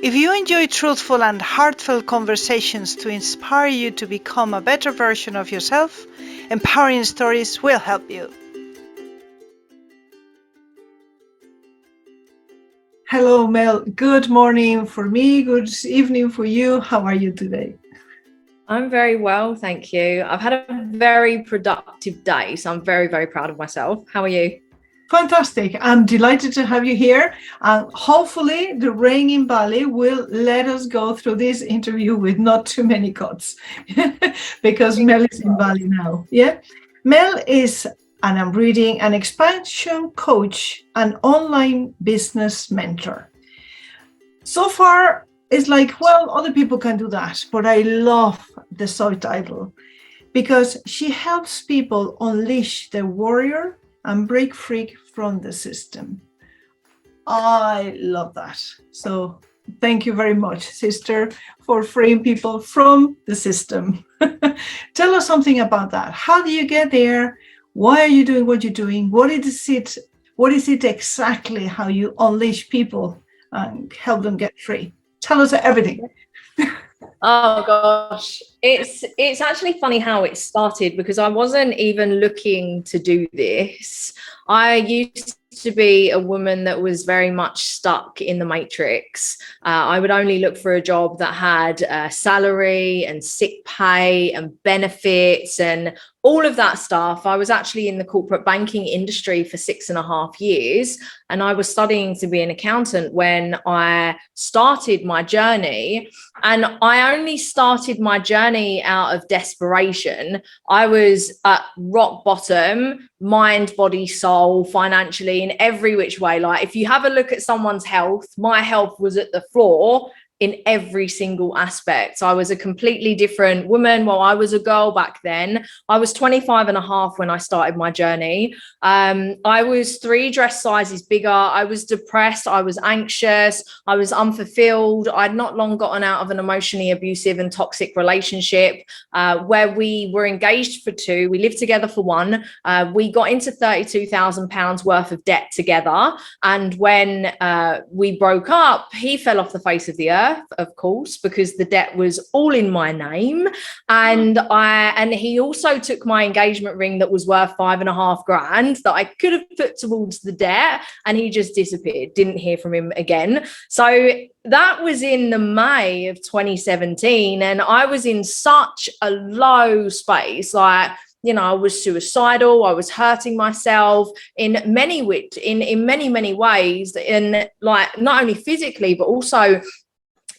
If you enjoy truthful and heartfelt conversations to inspire you to become a better version of yourself, empowering stories will help you. Hello, Mel. Good morning for me. Good evening for you. How are you today? I'm very well, thank you. I've had a very productive day, so I'm very, very proud of myself. How are you? Fantastic. I'm delighted to have you here. And hopefully the rain in Bali will let us go through this interview with not too many cuts because Mel is in Bali now. Yeah. Mel is, and I'm reading, an expansion coach and online business mentor. So far, it's like, well, other people can do that, but I love the subtitle because she helps people unleash their warrior and break free from the system. I love that. So thank you very much, sister, for freeing people from the system. Tell us something about that. How do you get there? Why are you doing what you're doing? What is it exactly how you unleash people and help them get free? Tell us everything. Oh gosh, it's actually funny how it started because I wasn't even looking to do this. I used to be a woman that was very much stuck in the matrix. I would only look for a job that had salary and sick pay and benefits and all of that stuff. I was actually in the corporate banking industry for 6.5 years, and I was studying to be an accountant when I started my journey. And I only started my journey out of desperation. I was at rock bottom, mind, body, soul, financially, in every which way. Like if you have a look at someone's health, my health was at the floor in every single aspect. I was a completely different woman. Well, I was a girl back then. I was 25.5 when I started my journey. I was 3 dress sizes bigger. I was depressed. I was anxious. I was unfulfilled. I'd not long gotten out of an emotionally abusive and toxic relationship where we were engaged for 2. We lived together for 1. We got into £32,000 worth of debt together. And when we broke up, he fell off the face of the earth, of course, because the debt was all in my name. And he also took my engagement ring that was worth 5.5 grand that I could have put towards the debt, and he just disappeared. Didn't hear from him again. So that was in the May of 2017, and I was in such a low space. Like, you know, I was suicidal. I was hurting myself in many ways, and like not only physically but also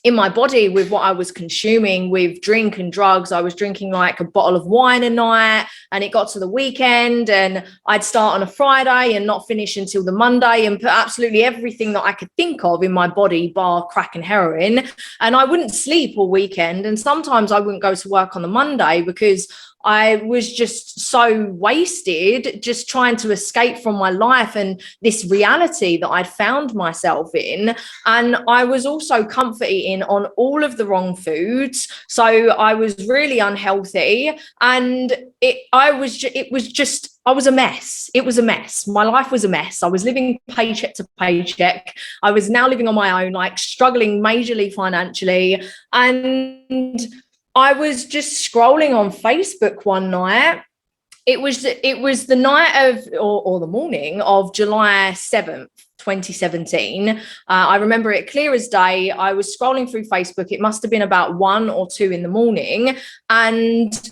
in my body with what I was consuming with drink and drugs. I was drinking like a bottle of wine a night, and it got to the weekend and I'd start on a Friday and not finish until the Monday and put absolutely everything that I could think of in my body, bar crack and heroin. And I wouldn't sleep all weekend. And sometimes I wouldn't go to work on the Monday because I was just so wasted, just trying to escape from my life and this reality that I'd found myself in. And I was also comforting on all of the wrong foods. So I was really unhealthy. And I was a mess. It was a mess. My life was a mess. I was living paycheck to paycheck. I was now living on my own, like struggling majorly financially. And I was just scrolling on Facebook one night. It was the night of, or the morning of July 7th, 2017. I remember it clear as day. I was scrolling through Facebook. It must have been about 1 or 2 in the morning. And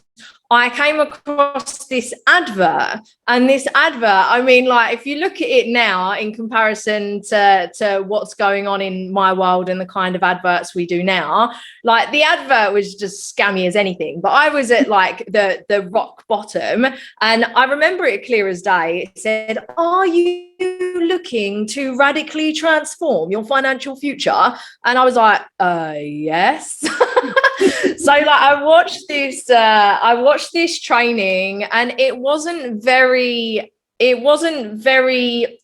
I came across this advert, and this advert, I mean, like, if you look at it now in comparison to what's going on in my world and the kind of adverts we do now, like the advert was just scammy as anything. But I was at like the rock bottom, and I remember it clear as day. It said, "Are you looking to radically transform your financial future?" And I was like, yes. So like I watched this training, and it wasn't very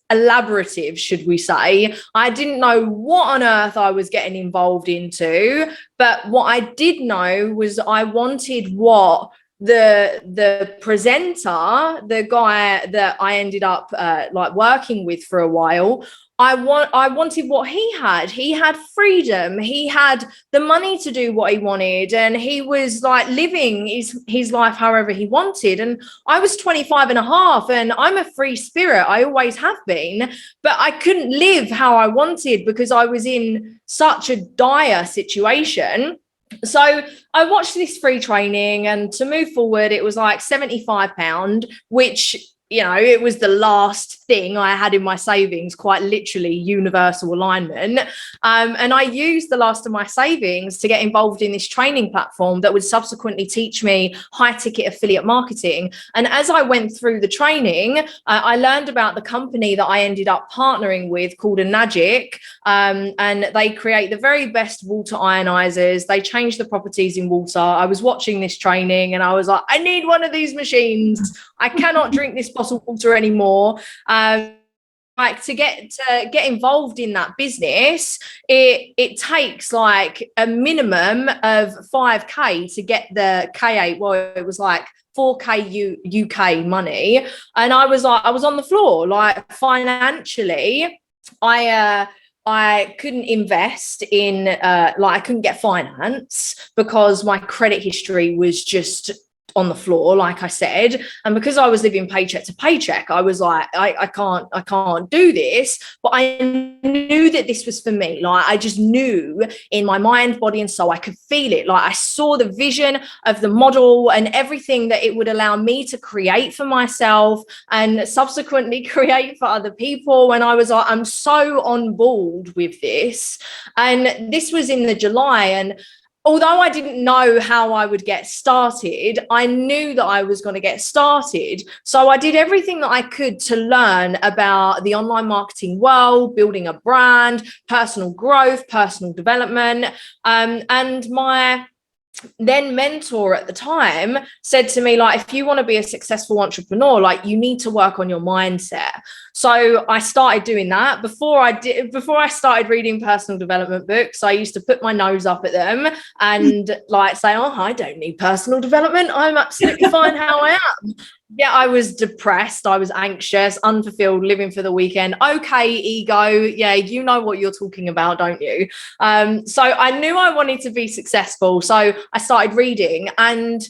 elaborative, should we say. I didn't know what on earth I was getting involved into, but what I did know was I wanted what the presenter, the guy that I ended up like working with for a while, I wanted what he had. He had freedom. He had the money to do what he wanted. And he was like living his life however he wanted. And I was 25 and a half, and I'm a free spirit. I always have been, but I couldn't live how I wanted because I was in such a dire situation. So I watched this free training, and to move forward, it was like £75, which, you know, it was the last thing I had in my savings, quite literally universal alignment. And I used the last of my savings to get involved in this training platform that would subsequently teach me high ticket affiliate marketing. And as I went through the training, I learned about the company that I ended up partnering with called Enagic. And they create the very best water ionizers. They change the properties in water. I was watching this training and I was like, I need one of these machines. I cannot drink this bottled water anymore. Like to get involved in that business, it takes like a minimum of 5k to get the K8. Well, it was like 4k UK money, and I was on the floor. Like financially, I couldn't invest in I couldn't get finance because my credit history was just on the floor, like I said. And because I was living paycheck to paycheck, I was like, I can't do this. But I knew that this was for me. Like I just knew in my mind, body and soul, I could feel it. Like I saw the vision of the model and everything that it would allow me to create for myself and subsequently create for other people. And I was like, I'm so on board with this. And this was in the July. And although I didn't know how I would get started, I knew that I was going to get started. So I did everything that I could to learn about the online marketing world, building a brand, personal growth, personal development. And my then mentor at the time said to me, like, if you want to be a successful entrepreneur, like you need to work on your mindset. So I started doing that. Before I started reading personal development books, I used to put my nose up at them and like say, oh, I don't need personal development, I'm absolutely fine how I am. Yeah, I was depressed, I was anxious, unfulfilled, living for the weekend. Okay, ego, yeah, you know what you're talking about, don't you? So I knew I wanted to be successful. So I started reading, and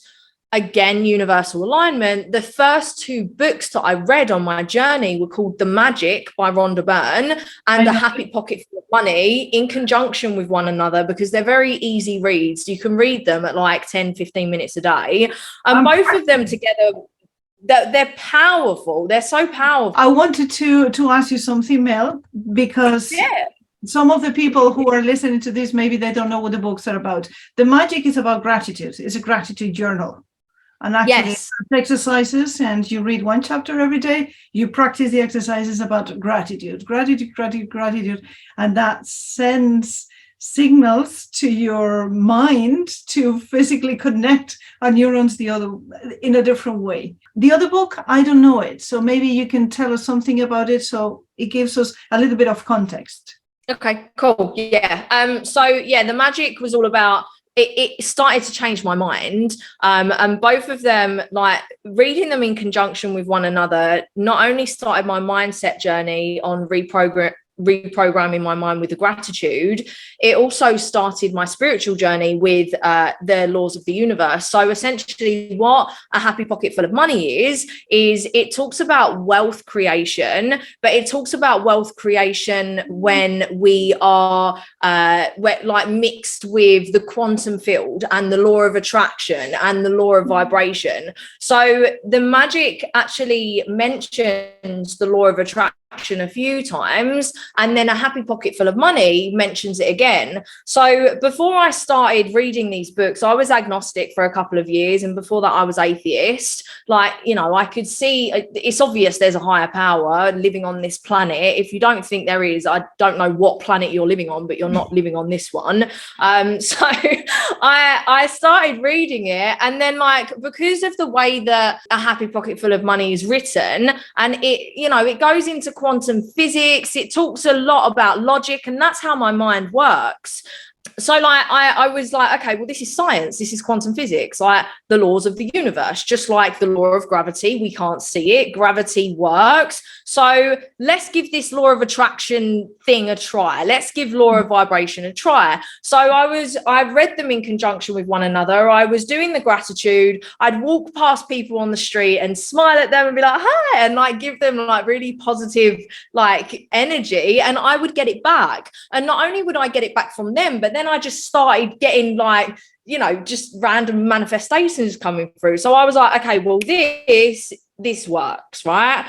again, universal alignment. The first two books that I read on my journey were called The Magic by Rhonda Byrne and The Happy Pocket Full of Money, in conjunction with one another, because they're very easy reads. You can read them at like 10, 15 minutes a day. And both of them together, they're powerful. They're so powerful. I wanted to ask you something, Mel, because some of the people who are listening to this, maybe they don't know what the books are about. The Magic is about gratitude. It's a gratitude journal. And actually exercises, and you read one chapter every day. You practice the exercises about gratitude. And that sends signals to your mind to physically connect our neurons in a different way. The other book, I don't know it, so maybe you can tell us something about it, so it gives us a little bit of context. Okay, cool. Yeah. So yeah, The Magic was all about it started to change my mind, and both of them, like reading them in conjunction with one another, not only started my mindset journey on reprogramming my mind with the gratitude, it also started my spiritual journey with the laws of the universe. So essentially what a happy pocket full of money is it talks about wealth creation, but it talks about wealth creation when we are like mixed with the quantum field and the law of attraction and the law of vibration. So The Magic actually mentions the law of attraction a few times, and then A Happy Pocket Full of Money mentions it again. So before I started reading these books, I was agnostic for a couple of years, and before that I was atheist. Like, you know, I could see it's obvious there's a higher power living on this planet. If you don't think there is, I don't know what planet you're living on, but you're not living on this one. So I started reading it, and then like because of the way that A Happy Pocket Full of Money is written, and it, you know, it goes into quantum physics, it talks a lot about logic, and that's how my mind works. so like I was like, okay, well, this is science, this is quantum physics, like the laws of the universe, just like the law of gravity. We can't see it, gravity works. So let's give this law of attraction thing a try. Let's give law of vibration a try. So I read them in conjunction with one another. I was doing the gratitude. I'd walk past people on the street and smile at them and be like, hi, and like give them like really positive like energy, and I would get it back. And not only would I get it back from them, but then I just started getting like, you know, just random manifestations coming through. So I was like, okay, well, this works, right?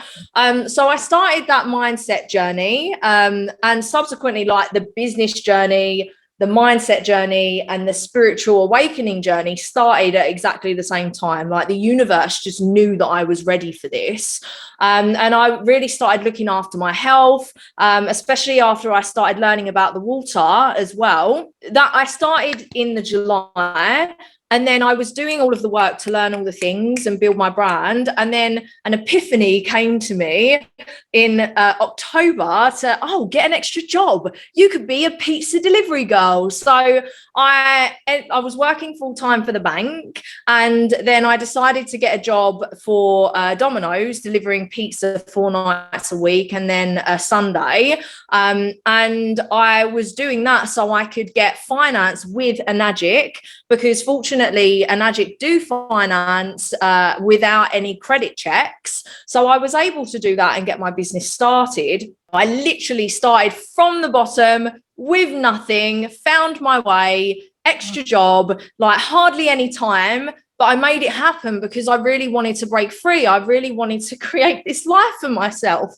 So I started that mindset journey, and subsequently, like the business journey, the mindset journey, and the spiritual awakening journey started at exactly the same time. Like the universe just knew that I was ready for this. And I really started looking after my health, especially after I started learning about the water as well. That I started in the July. And then I was doing all of the work to learn all the things and build my brand. And then an epiphany came to me in October to, get an extra job. You could be a pizza delivery girl. So I was working full time for the bank. And then I decided to get a job for Domino's, delivering pizza 4 nights a week and then a Sunday. And I was doing that so I could get finance with Enagic, because fortunately, Enagic do finance without any credit checks. So I was able to do that and get my business started. I literally started from the bottom with nothing, found my way, extra job, like hardly any time. But I made it happen because I really wanted to break free. I really wanted to create this life for myself.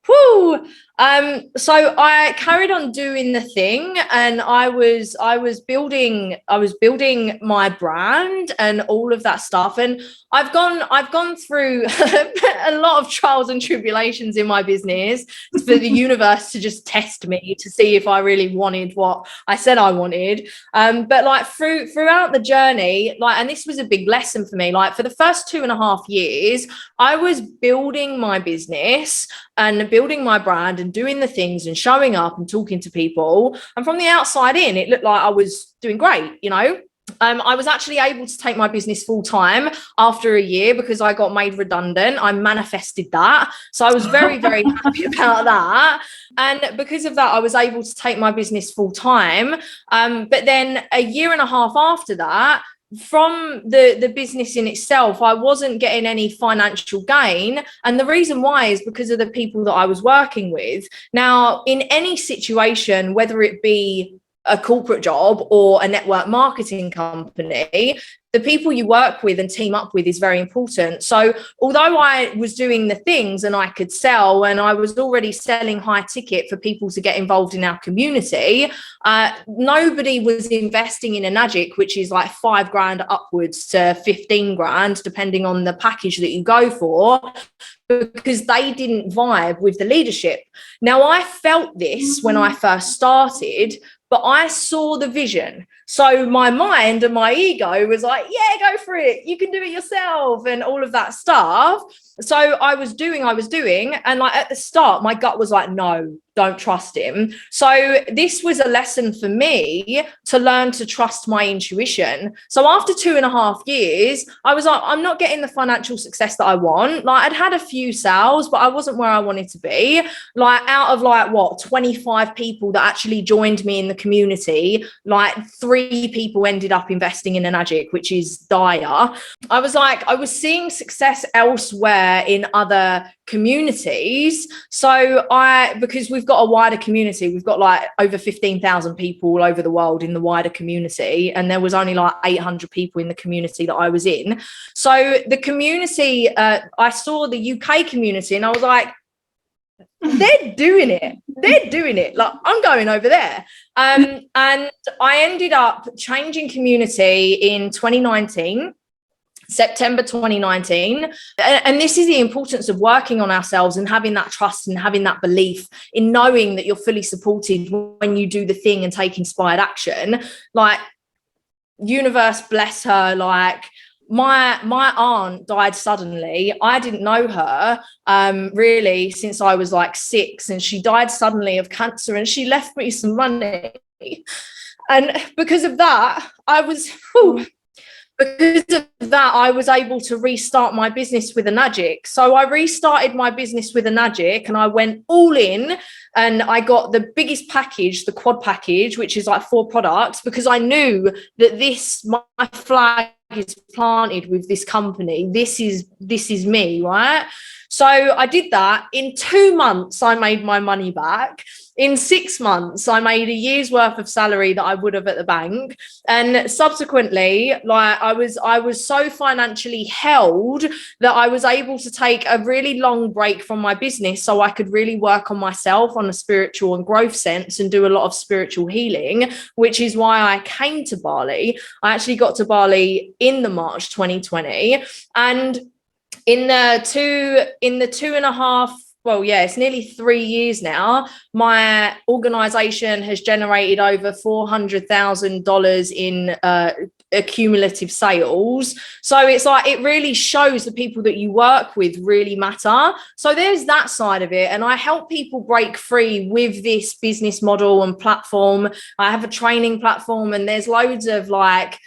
Woo! So I carried on doing the thing, and I was building my brand and all of that stuff. And I've gone through a lot of trials and tribulations in my business for the universe to just test me to see if I really wanted what I said I wanted. But like throughout the journey, like, and this was a big lesson for me, like for the first 2.5 years, I was building my business and building my brand and doing the things and showing up and talking to people. And from the outside in, it looked like I was doing great, you know. I was actually able to take my business full time after a year because I got made redundant. I manifested that. So I was very, very happy about that. And because of that, I was able to take my business full time. But then a 1.5 years after that, from the business in itself, I wasn't getting any financial gain. And the reason why is because of the people that I was working with. Now, in any situation, whether it be a corporate job or a network marketing company, the people you work with and team up with is very important. So although I was doing the things and I could sell, and I was already selling high ticket for people to get involved in our community, nobody was investing in Enagic, which is like $5,000 upwards to 15 grand, depending on the package that you go for, because they didn't vibe with the leadership. Now, I felt this when I first started, but I saw the vision. So my mind and my ego was like, yeah, go for it. You can do it yourself and all of that stuff. So I was doing. And like at the start, my gut was like, no, don't trust him. So this was a lesson for me to learn to trust my intuition. So after 2.5 years, I was like, I'm not getting the financial success that I want. Like I'd had a few sales, but I wasn't where I wanted to be. Like out of like 25 people that actually joined me in the community, like 3 people ended up investing in Enagic, which is dire. I was seeing success elsewhere in other communities. So because we've got a wider community, we've got like over 15,000 people all over the world in the wider community, and there was only like 800 people in the community that I was in. So the community, I saw the UK community and I was like, they're doing it. Like I'm going over there. And I ended up changing community in 2019. September 2019. And this is the importance of working on ourselves and having that trust and having that belief in knowing that you're fully supported when you do the thing and take inspired action. Like universe bless her, like my aunt died suddenly. I didn't know her really since I was like 6, and she died suddenly of cancer, and she left me some money. And because of that, I was able to restart my business with Enagic. So I restarted my business with Enagic and I went all in, and I got the biggest package, the quad package, which is like 4 products, because I knew that my flag is planted with this company. This is me, right? So I did that. In 2 months, I made my money back. In 6 months, I made a year's worth of salary that I would have at the bank. And subsequently, like I was so financially held that I was able to take a really long break from my business so I could really work on myself on a spiritual and growth sense and do a lot of spiritual healing, which is why I came to Bali. I actually got to Bali in the March 2020. And in the 2.5, well, yeah, it's nearly 3 years now, my organization has generated over $400,000 in accumulative sales. So it's like, it really shows the people that you work with really matter. So there's that side of it. And I help people break free with this business model and platform. I have a training platform, and there's loads of like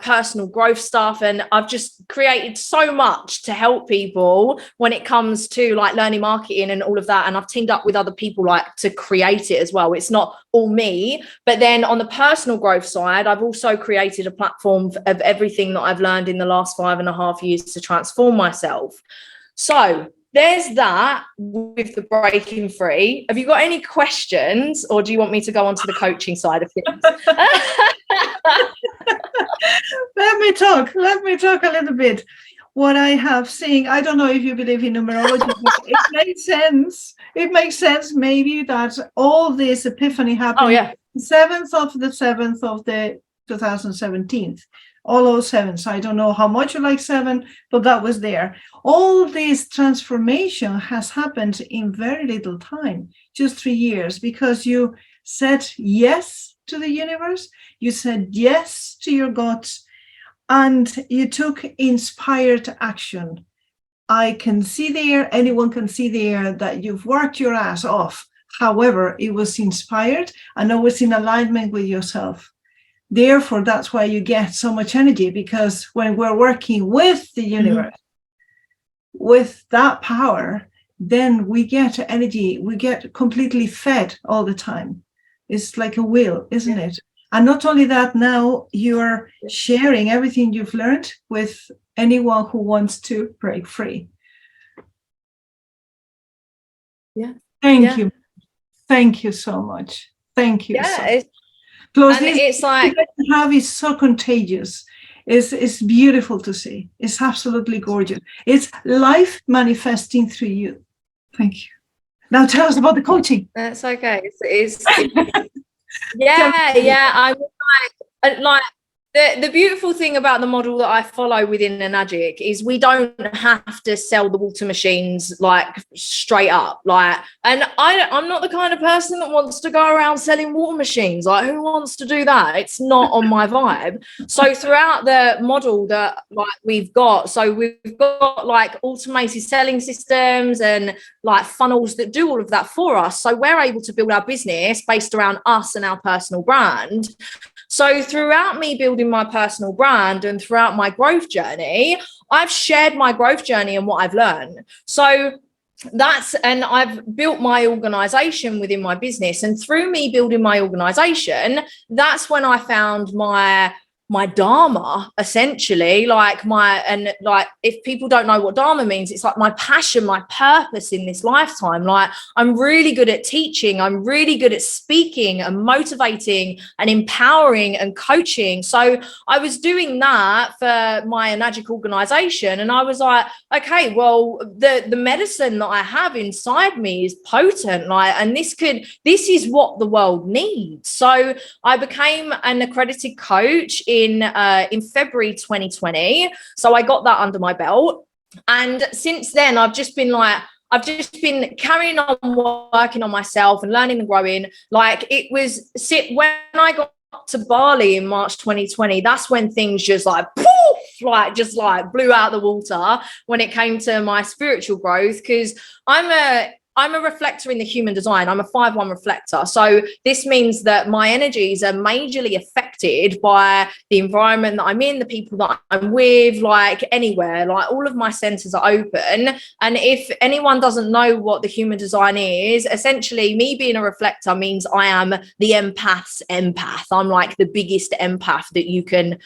personal growth stuff, and I've just created so much to help people when it comes to like learning marketing and all of that. And I've teamed up with other people like to create it as well. It's not all me. But then on the personal growth side, I've also created a platform of everything that I've learned in the last 5.5 years to transform myself. So there's that with the breaking free. Have you got any questions, or do you want me to go on to the coaching side of things? Let me talk a little bit. What I have seen, I don't know if you believe in numerology, but it makes sense. It makes sense maybe that all this epiphany happened. Oh, yeah. 7th of the 7th of the 2017. All those sevens. I don't know how much you like 7, but that was there. All this transformation has happened in very little time, just 3 years, because you said yes to the universe, you said yes to your guts, and you took inspired action. I can see there, anyone can see there that you've worked your ass off. However, it was inspired and always in alignment with yourself. Therefore, that's why you get so much energy, because when we're working with the universe, with that power, then we get energy, we get completely fed all the time. It's like a wheel, isn't it? And not only that, now you're sharing everything you've learned with anyone who wants to break free. Yeah. Thank you. Thank you so much. Thank you. Yeah. Plus, it's like you have is so contagious. It's beautiful to see. It's absolutely gorgeous. It's life manifesting through you. Thank you. Now tell us about the coaching. That's okay. Yeah. I would like the beautiful thing about the model that I follow within Enagic is we don't have to sell the water machines like straight up. Like, and I'm not the kind of person that wants to go around selling water machines. Like, who wants to do that? It's not on my vibe. So throughout the model that like we've got like automated selling systems and like funnels that do all of that for us. So we're able to build our business based around us and our personal brand. So throughout me building my personal brand and throughout my growth journey, I've shared my growth journey and what I've learned. So and I've built my organization within my business. And through me building my organization, that's when I found my dharma, essentially, if people don't know what dharma means, it's like my passion, my purpose in this lifetime. Like, I'm really good at teaching, I'm really good at speaking and motivating and empowering and coaching. So I was doing that for my Enagic organization, and I was like, okay, well, the medicine that I have inside me is potent, like, and this is what the world needs. So I became an accredited coach in February 2020. So I got that under my belt. And since then, I've just been carrying on working on myself and learning and growing. Like, when I got to Bali in March 2020, that's when things just like poof, just blew out the water when it came to my spiritual growth, because I'm I'm a reflector in the human design. I'm a 5-1 reflector. So this means that my energies are majorly affected by the environment that I'm in, the people that I'm with, like anywhere, like all of my centers are open. And if anyone doesn't know what the human design is, essentially me being a reflector means I am the empath's empath. I'm like the biggest empath that you can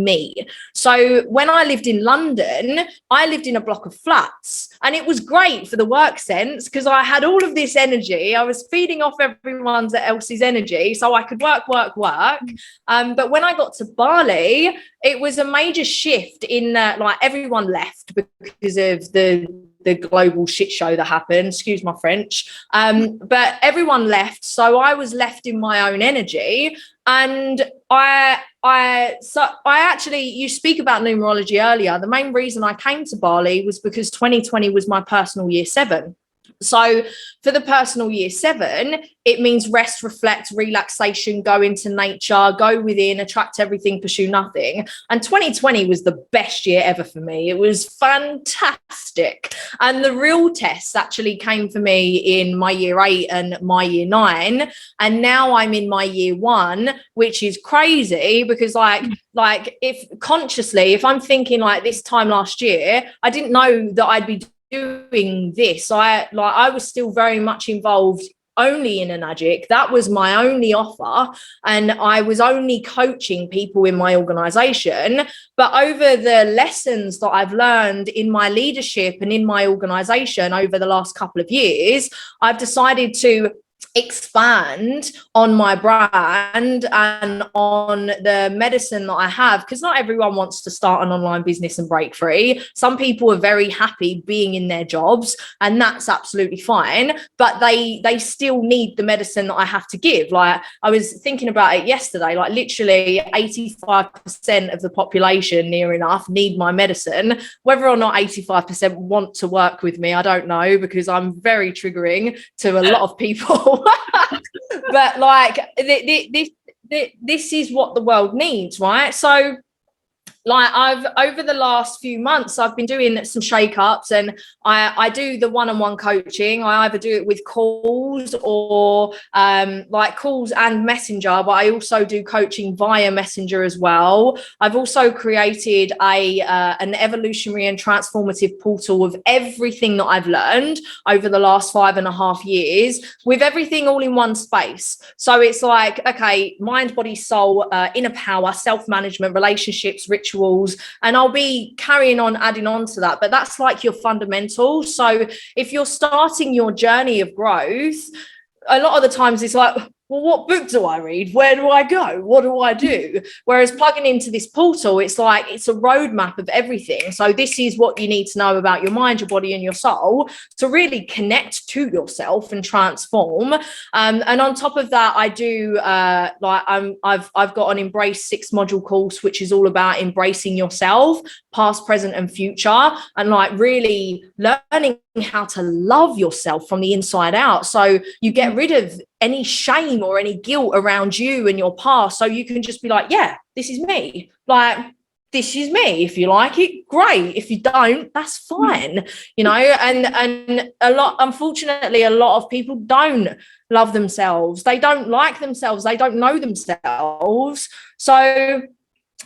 meet. So when I lived in London, I lived in a block of flats, and it was great for the work sense because I had all of this energy. I was feeding off everyone else's energy, so I could work. But when I got to Bali, it was a major shift in that, like, everyone left because of the global shit show that happened, excuse my French, but everyone left, so I was left in my own energy. And I actually, you speak about numerology earlier. The main reason I came to Bali was because 2020 was my personal year 7. So for the personal year 7, it means rest, reflect, relaxation, go into nature, go within, attract everything, pursue nothing. And 2020 was the best year ever for me. It was fantastic. And the real tests actually came for me in my year 8 and my year 9. And now I'm in my year 1, which is crazy because like if I'm thinking like this time last year, I didn't know that I'd be doing this. I was still very much involved only in Enagic. That was my only offer, and I was only coaching people in my organization. But over the lessons that I've learned in my leadership and in my organization over the last couple of years, I've decided to expand on my brand and on the medicine that I have, because not everyone wants to start an online business and break free. Some people are very happy being in their jobs, and that's absolutely fine, but they still need the medicine that I have to give. Like, I was thinking about it yesterday, like literally 85% of the population near enough need my medicine. Whether or not 85% want to work with me, I don't know, because I'm very triggering to a lot of people. But like this is what the world needs, right? So like, I've over the last few months, I've been doing some shake-ups, and I do the one-on-one coaching. I either do it with calls or like calls and messenger, but I also do coaching via messenger as well. I've also created an evolutionary and transformative portal of everything that I've learned over the last 5.5 years, with everything all in one space. So it's like, okay, mind, body, soul, inner power, self-management, relationships, rituals, and I'll be carrying on adding on to that, but that's like your fundamentals. So if you're starting your journey of growth, a lot of the times it's like, well, what book do I read? Where do I go? What do I do? Whereas plugging into this portal, it's like, it's a roadmap of everything. So this is what you need to know about your mind, your body, and your soul to really connect to yourself and transform. And on top of that, I do I've got an Embrace 6-module course, which is all about embracing yourself, past, present, and future, and like really learning how to love yourself from the inside out. So you get rid of any shame or any guilt around you and your past, so you can just be like, yeah, this is me. Like, this is me. If you like it, great. If you don't, that's fine. You know, and unfortunately, a lot of people don't love themselves. They don't like themselves. They don't know themselves. So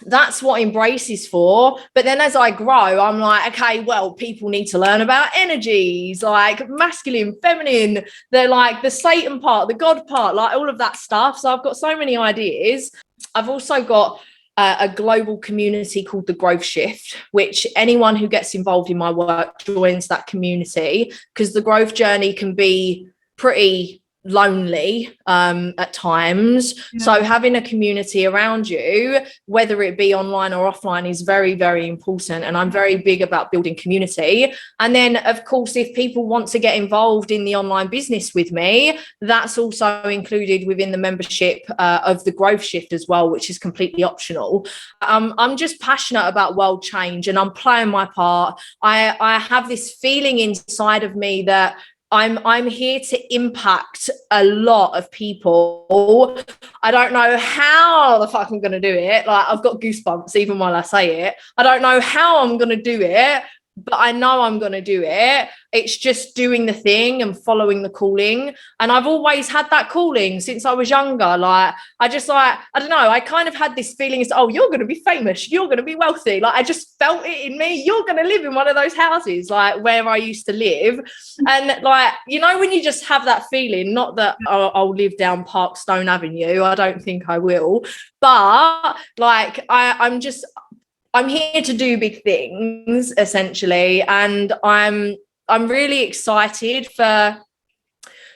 that's what Embrace is for. But then as I grow, I'm like, okay, well, people need to learn about energies, like masculine, feminine, they're like the Satan part, the God part, like all of that stuff. So I've got so many ideas. I've also got a global community called the Growth Shift, which anyone who gets involved in my work joins that community, because the growth journey can be pretty lonely at times. Yeah. So having a community around you, whether it be online or offline, is very, very important. And I'm very big about building community. And then, of course, if people want to get involved in the online business with me, that's also included within the membership of the Growth Shift as well, which is completely optional. I'm just passionate about world change, and I'm playing my part. I have this feeling inside of me that I'm here to impact a lot of people. I don't know how the fuck I'm going to do it. Like, I've got goosebumps even while I say it. I don't know how I'm going to do it, but I know I'm going to do it. It's just doing the thing and following the calling. And I've always had that calling since I was younger. Like, I don't know, I kind of had this feeling as, oh, you're going to be famous, you're going to be wealthy. Like, I just felt it in me. You're going to live in one of those houses, like where I used to live. And like, you know, when you just have that feeling, not that I'll live down Parkstone Avenue, I don't think I will, but like, I'm here to do big things, essentially, and I'm really excited for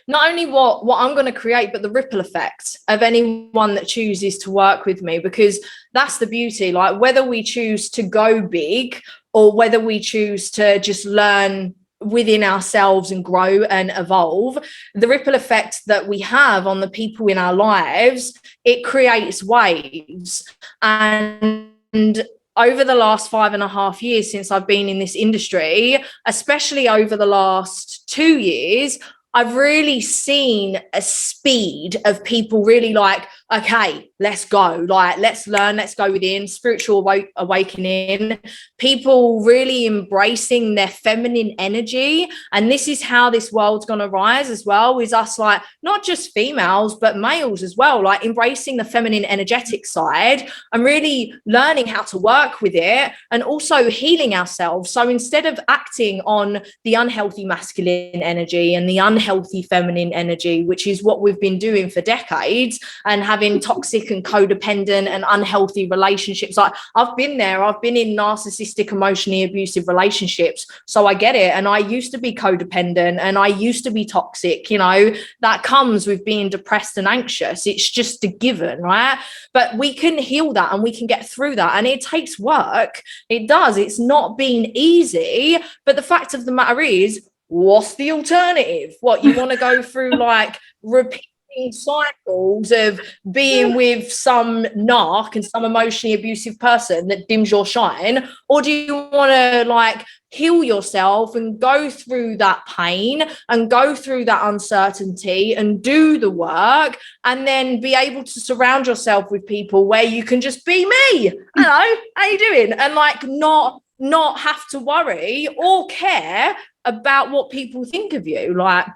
not only what I'm going to create, but the ripple effect of anyone that chooses to work with me, because that's the beauty. Like, whether we choose to go big or whether we choose to just learn within ourselves and grow and evolve, the ripple effect that we have on the people in our lives, it creates waves. And over the last 5.5 years since I've been in this industry, especially over the last 2 years, I've really seen a speed of people really like, okay, let's go. Like, let's learn, let's go within, spiritual awakening, people really embracing their feminine energy. And this is how this world's going to rise as well, is us, like, not just females, but males as well, like embracing the feminine energetic side and really learning how to work with it, and also healing ourselves. So instead of acting on the unhealthy masculine energy and the unhealthy feminine energy, which is what we've been doing for decades, and having toxic and codependent and unhealthy relationships. Like, I've been there. I've been in narcissistic, emotionally abusive relationships. So I get it. And I used to be codependent and I used to be toxic. You know, that comes with being depressed and anxious. It's just a given, right? But we can heal that and we can get through that. And it takes work. It does. It's not been easy. But the fact of the matter is, what's the alternative? What, you want to go through like repeating cycles of being with some narc and some emotionally abusive person that dims your shine? Or do you want to like heal yourself and go through that pain and go through that uncertainty and do the work, and then be able to surround yourself with people where you can just be me? Hello, how you doing? And like not have to worry or care about what people think of you. Like,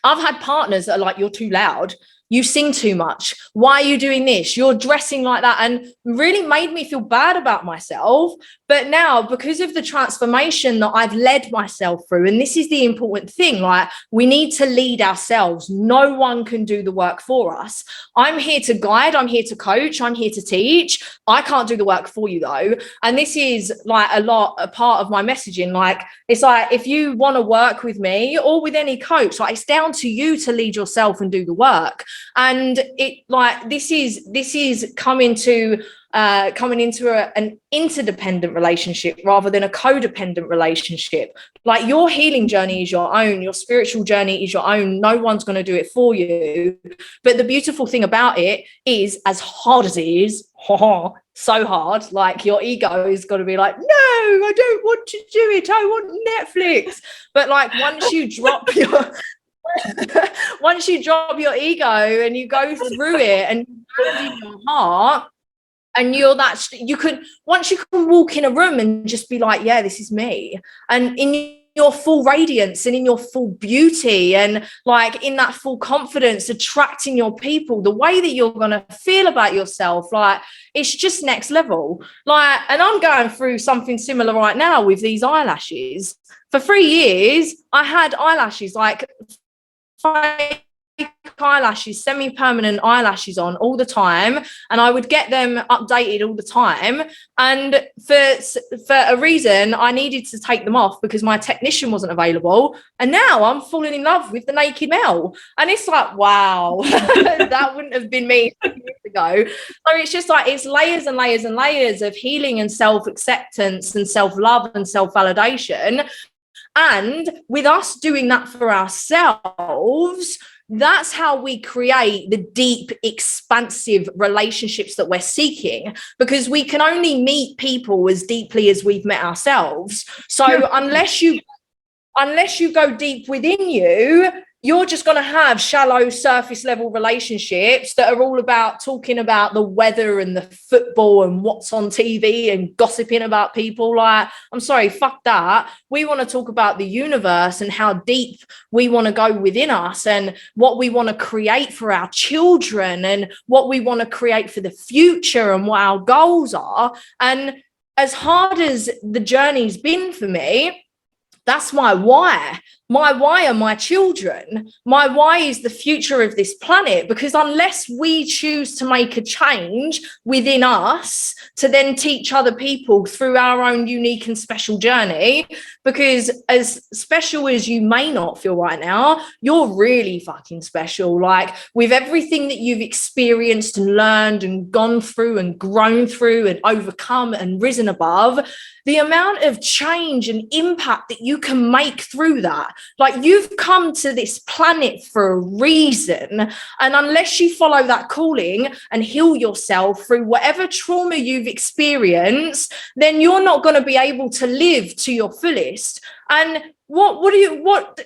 I've had partners that are like, you're too loud, you sing too much, why are you doing this, you're dressing like that, and really made me feel bad about myself. But now, because of the transformation that I've led myself through, and this is the important thing, like, we need to lead ourselves. No one can do the work for us. I'm here to guide, I'm here to coach, I'm here to teach. I can't do the work for you though. And this is like a part of my messaging. Like, it's like, if you want to work with me or with any coach, like, it's down to you to lead yourself and do the work. And it, like, this is coming into an interdependent relationship rather than a codependent relationship. Like, your healing journey is your own, your spiritual journey is your own. No one's going to do it for you. But the beautiful thing about it is, as hard as it is, so hard, like, your ego is going to be like, no, I don't want to do it, I want Netflix. But like, once you drop your ego and you go through it and in your heart, and once you can walk in a room and just be like, yeah, this is me, and in your full radiance and in your full beauty and like in that full confidence, attracting your people, the way that you're going to feel about yourself, like, it's just next level. Like, and I'm going through something similar right now with these eyelashes. For 3 years I had eyelashes, like fake eyelashes, semi-permanent eyelashes on all the time, and I would get them updated all the time. And for a reason, I needed to take them off because my technician wasn't available. And now I'm falling in love with the naked Mel, and it's like, wow, that wouldn't have been me 2 years ago. So it's just like, it's layers and layers and layers of healing and self-acceptance and self-love and self-validation. And with us doing that for ourselves, that's how we create the deep, expansive relationships that we're seeking, because we can only meet people as deeply as we've met ourselves. So unless you go deep within you, you're just going to have shallow surface level relationships that are all about talking about the weather and the football and what's on TV and gossiping about people. Like, I'm sorry, fuck that. We want to talk about the universe and how deep we want to go within us and what we want to create for our children and what we want to create for the future and what our goals are. And as hard as the journey's been for me, that's my why. My why are my children. My why is the future of this planet, because unless we choose to make a change within us to then teach other people through our own unique and special journey, because as special as you may not feel right now, you're really fucking special. Like, with everything that you've experienced and learned and gone through and grown through and overcome and risen above, the amount of change and impact that you can make through that. Like, you've come to this planet for a reason. And unless you follow that calling and heal yourself through whatever trauma you've experienced, then you're not going to be able to live to your fullest. And what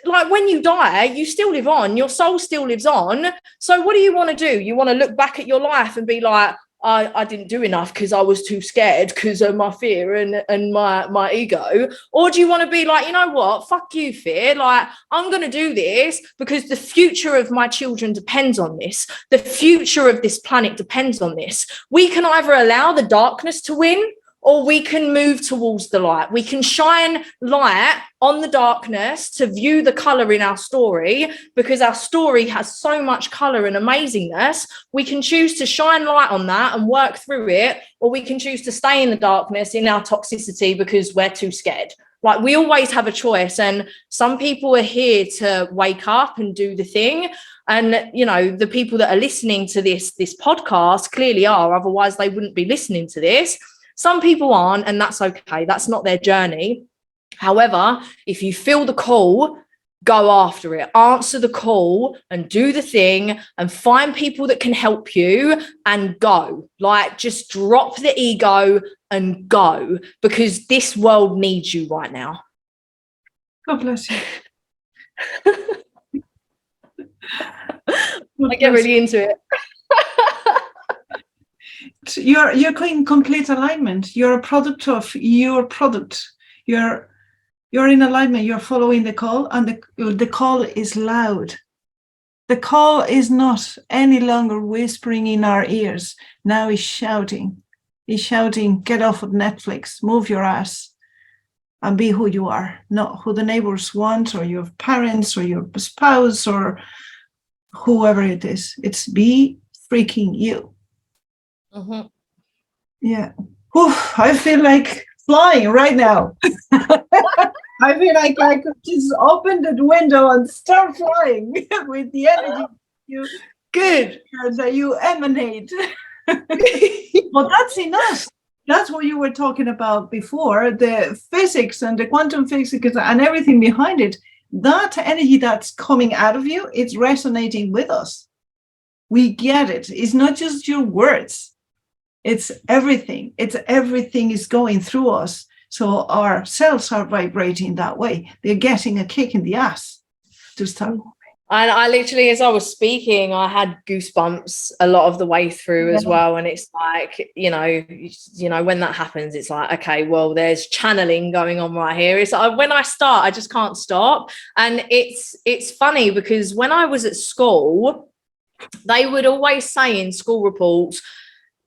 like, when you die, you still live on, your soul still lives on. So what do you want to do? You want to look back at your life and be like, I didn't do enough because I was too scared because of my fear and my ego? Or do you want to be like, you know what, fuck you, fear, like, I'm going to do this because the future of my children depends on this. The future of this planet depends on this. We can either allow the darkness to win, or we can move towards the light. We can shine light on the darkness to view the color in our story, because our story has so much color and amazingness. We can choose to shine light on that and work through it, or we can choose to stay in the darkness in our toxicity because we're too scared. Like, we always have a choice, and some people are here to wake up and do the thing. And, you know, the people that are listening to this podcast clearly are, otherwise they wouldn't be listening to this. Some people aren't, and that's okay. That's not their journey. However, if you feel the call, go after it, answer the call and do the thing and find people that can help you and go. Like, just drop the ego and go, because this world needs you right now. God bless you. I get really into it. You're in complete alignment. You're a product of your product. You're in alignment. You're following the call, and the call is loud. The call is not any longer whispering in our ears. Now he's shouting. He's shouting, get off of Netflix, move your ass, and be who you are, not who the neighbors want, or your parents, or your spouse, or whoever it is. It's be freaking you. Mm-hmm. Yeah. Oof, I feel like flying right now. I feel like I could just open the window and start flying with the energy that you emanate. Well, that's enough. That's what you were talking about before, the physics and the quantum physics and everything behind it. That energy that's coming out of you, it's resonating with us. We get it. It's not just your words. It's everything. Everything is going through us. So our cells are vibrating that way. They're getting a kick in the ass to start. And I literally, as I was speaking, I had goosebumps a lot of the way through as well. And it's like, you know, when that happens, it's like, okay, well, there's channeling going on right here. It's like, when I start, I just can't stop. And it's funny because when I was at school, they would always say in school reports,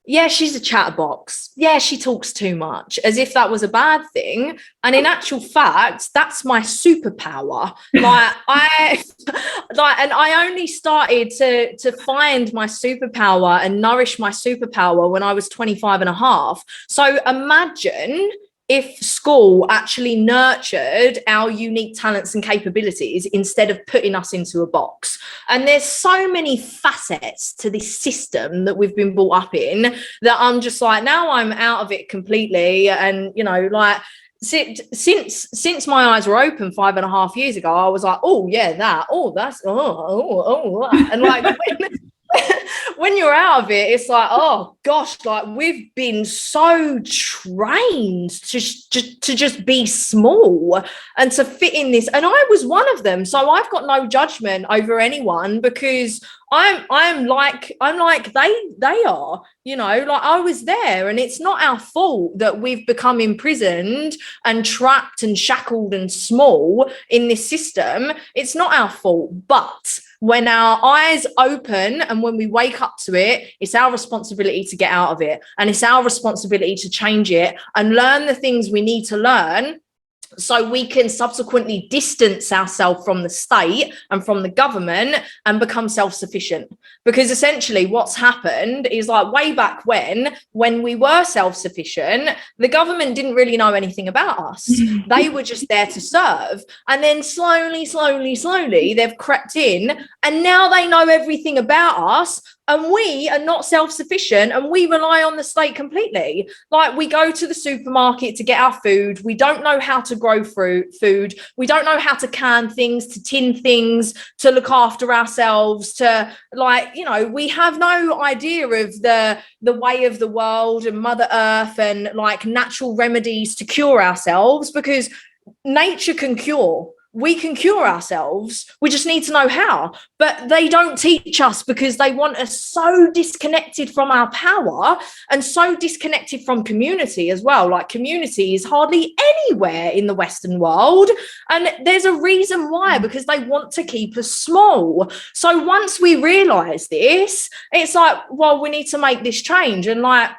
yeah, she's a chatterbox. Yeah, she talks too much, as if that was a bad thing. And in actual fact, that's my superpower. And I only started to find my superpower and nourish my superpower when I was 25 and a half. So imagine if school actually nurtured our unique talents and capabilities instead of putting us into a box. And there's so many facets to this system that we've been brought up in that I'm just like, now I'm out of it completely. And, you know, like, since my eyes were open 5.5 years ago, I was like, oh yeah, that, oh, that's, and like, when when you're out of it, it's like, oh gosh, like we've been so trained to just be small and to fit in this. And I was one of them. So I've got no judgment over anyone, because I'm like they are, you know, like I was there, and it's not our fault that we've become imprisoned and trapped and shackled and small in this system. It's not our fault. But when our eyes open and when we wake up to it, it's our responsibility to get out of it. And it's our responsibility to change it and learn the things we need to learn, so we can subsequently distance ourselves from the state and from the government and become self-sufficient. Because essentially what's happened is, like, way back when we were self-sufficient, the government didn't really know anything about us. They were just there to serve. And then slowly, they've crept in, and now they know everything about us. And we are not self-sufficient, and we rely on the state completely. Like, we go to the supermarket to get our food. We don't know how to grow food. We don't know how to can things, to tin things, to look after ourselves, to, like, you know, we have no idea of the way of the world and Mother Earth and, like, natural remedies to cure ourselves, because nature can cure. We can cure ourselves. We just need to know how. But they don't teach us, because they want us so disconnected from our power and so disconnected from community as well. Like, community is hardly anywhere in the Western world. And there's a reason why, because they want to keep us small. So once we realize this, it's like, well, we need to make this change. And, like,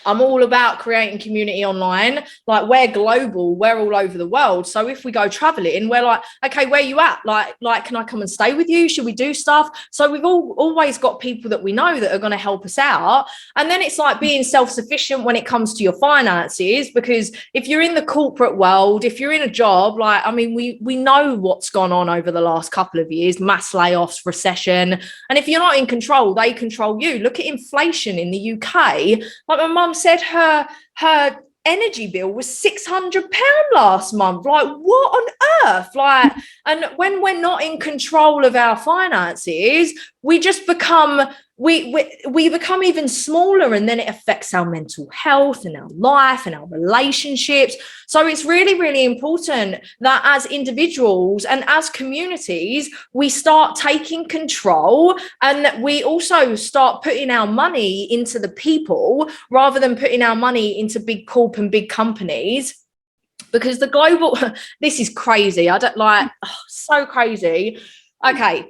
I'm all about creating community online. Like, we're global, we're all over the world. So if we go traveling, we're like, okay, where you at? Like, can I come and stay with you? Should we do stuff? So we've always got people that we know that are going to help us out. And then it's like being self-sufficient when it comes to your finances, because if you're in the corporate world, if you're in a job, like, I mean, we know what's gone on over the last couple of years, mass layoffs, recession. And if you're not in control, they control you. Look at inflation in the UK. Like, my mum said her energy bill was £600 last month. Like, what on earth? Like, and when we're not in control of our finances, we just become we become even smaller, and then it affects our mental health and our life and our relationships. So it's really, really important that as individuals and as communities, we start taking control, and we also start putting our money into the people rather than putting our money into big corp and big companies. Because the global, this is crazy. I don't like, so crazy. Okay,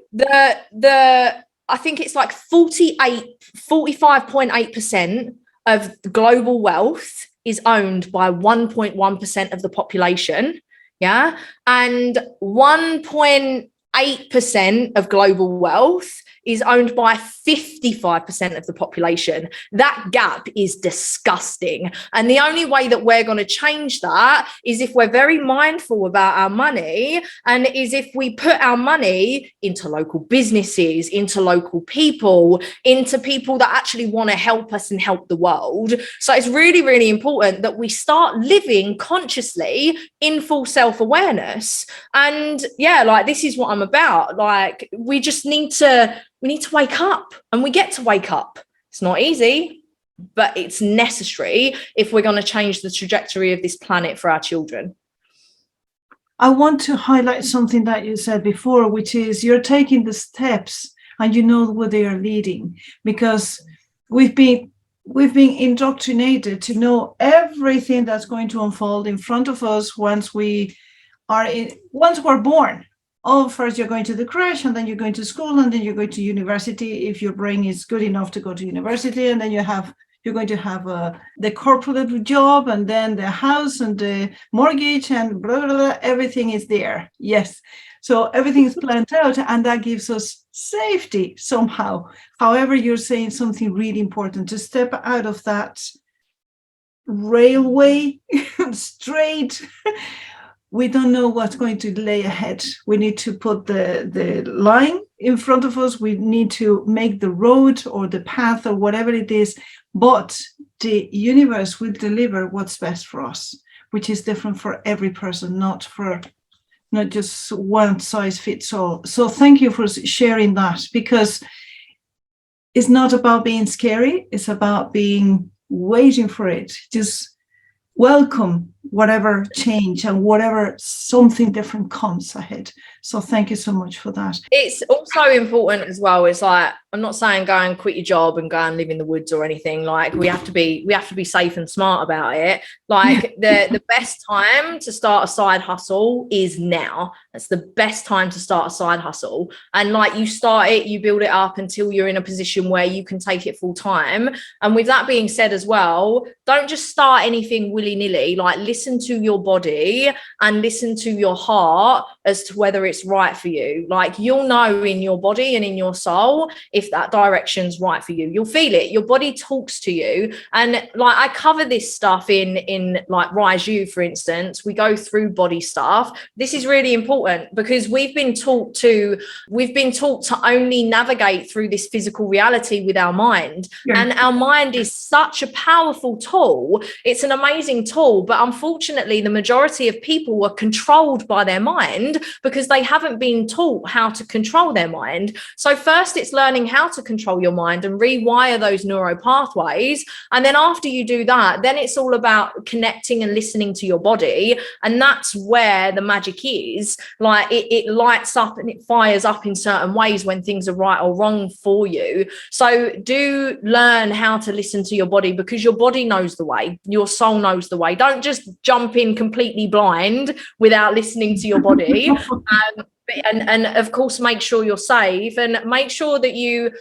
I think it's like 45.8% of the global wealth is owned by 1.1% of the population. Yeah. And 1.8% of global wealth is owned by 55% of the population. That gap is disgusting. And the only way that we're going to change that is if we're very mindful about our money, and is if we put our money into local businesses, into local people, into people that actually want to help us and help the world. So it's really, really important that we start living consciously in full self-awareness. And yeah, like, this is what I'm about. Like, we just need to wake up, and we get to wake up. It's not easy, but it's necessary if we're going to change the trajectory of this planet for our children. I want to highlight something that you said before, which is you're taking the steps and you know where they are leading, because we've been indoctrinated to know everything that's going to unfold in front of us once we're born. Oh, first you're going to the crash, and then you're going to school, and then you're going to university if your brain is good enough to go to university, and then you're going to have the corporate job, and then the house and the mortgage and blah, blah, blah. Everything is there. Yes. So everything is planned out, and that gives us safety somehow. However, you're saying something really important: to step out of that railway straight. We don't know what's going to lay ahead. We need to put the line in front of us. We need to make the road or the path or whatever it is. But the universe will deliver what's best for us, which is different for every person, not just one size fits all. So thank you for sharing that, because it's not about being scary. It's about being waiting for it. Just welcome whatever change and whatever something different comes ahead. So thank you so much for that. It's also important as well. It's like, I'm not saying go and quit your job and go and live in the woods or anything. Like we have to be safe and smart about it. Like the best time to start a side hustle is now. That's the best time to start a side hustle. And like you start it, you build it up until you're in a position where you can take it full time. And with that being said as well, don't just start anything willy-nilly. Like listen to your body and listen to your heart as to whether it's right for you. Like you'll know in your body and in your soul if that direction's right for you. You'll feel it. Your body talks to you. And like I cover this stuff in like Rise You, for instance. We go through body stuff. This is really important because we've been taught to only navigate through this physical reality with our mind. Yeah. And our mind is such a powerful tool. It's an amazing tool, but unfortunately the majority of people are controlled by their mind because they haven't been taught how to control their mind. So first it's learning how to control your mind and rewire those neural pathways. And then after you do that, then it's all about connecting and listening to your body. And that's where the magic is. Like it lights up and it fires up in certain ways when things are right or wrong for you. So do learn how to listen to your body because your body knows the way. Your soul knows the way. Don't just jump in completely blind without listening to your body. And of course make sure you're safe and make sure that you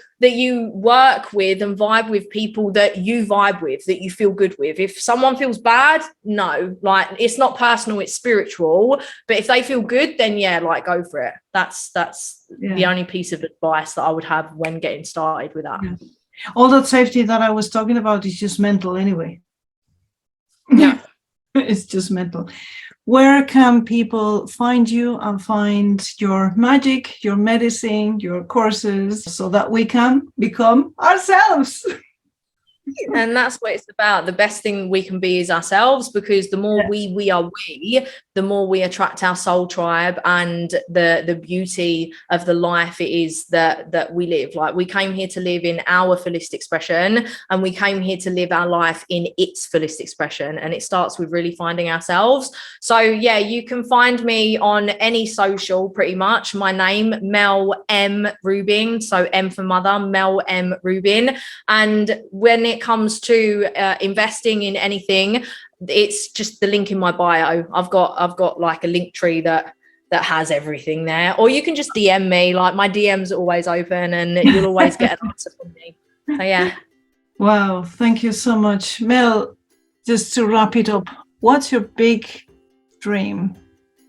work with and vibe with people that you vibe with, that you feel good with. If someone feels bad, no, like it's not personal, it's spiritual. But if they feel good, then yeah, like go for it. That's the only piece of advice that I would have when getting started with that. Yeah. All that safety that I was talking about is just mental anyway. Yeah. It's just mental. Where can people find you and find your magic, your medicine, your courses so that we can become ourselves? And that's what it's about. The best thing we can be is ourselves, because the more we are we, the more we attract our soul tribe and the beauty of the life it is that we live. Like we came here to live in our fullest expression, and we came here to live our life in its fullest expression. And it starts with really finding ourselves. So yeah, you can find me on any social pretty much. My name, Mel M Rubin. So M for mother, Mel M Rubin. And when it comes to investing in anything, it's just the link in my bio. I've got like a link tree that has everything there, or you can just DM me. Like my DMs are always open and you'll always get an answer from me. So yeah. Wow, thank you so much. Mel, just to wrap it up, what's your big dream?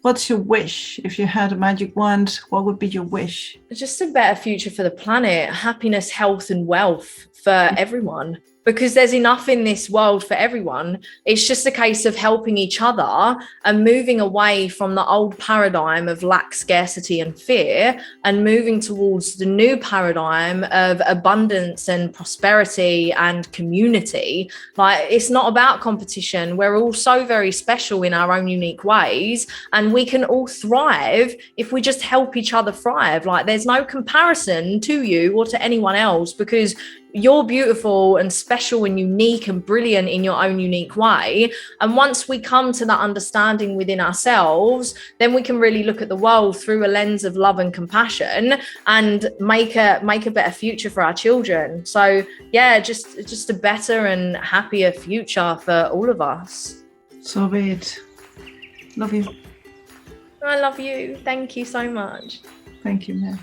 What's your wish? If you had a magic wand, what would be your wish? Just a better future for the planet, happiness, health and wealth for everyone. Because there's enough in this world for everyone. It's just a case of helping each other and moving away from the old paradigm of lack, scarcity and fear, and moving towards the new paradigm of abundance and prosperity and community. Like it's not about competition. We're all so very special in our own unique ways, and we can all thrive if we just help each other thrive. Like there's no comparison to you or to anyone else, because you're beautiful and special and unique and brilliant in your own unique way. And once we come to that understanding within ourselves, then we can really look at the world through a lens of love and compassion and make a better future for our children. So yeah, just a better and happier future for all of us. So be it. Love you. I love you. Thank you so much. Thank you, man.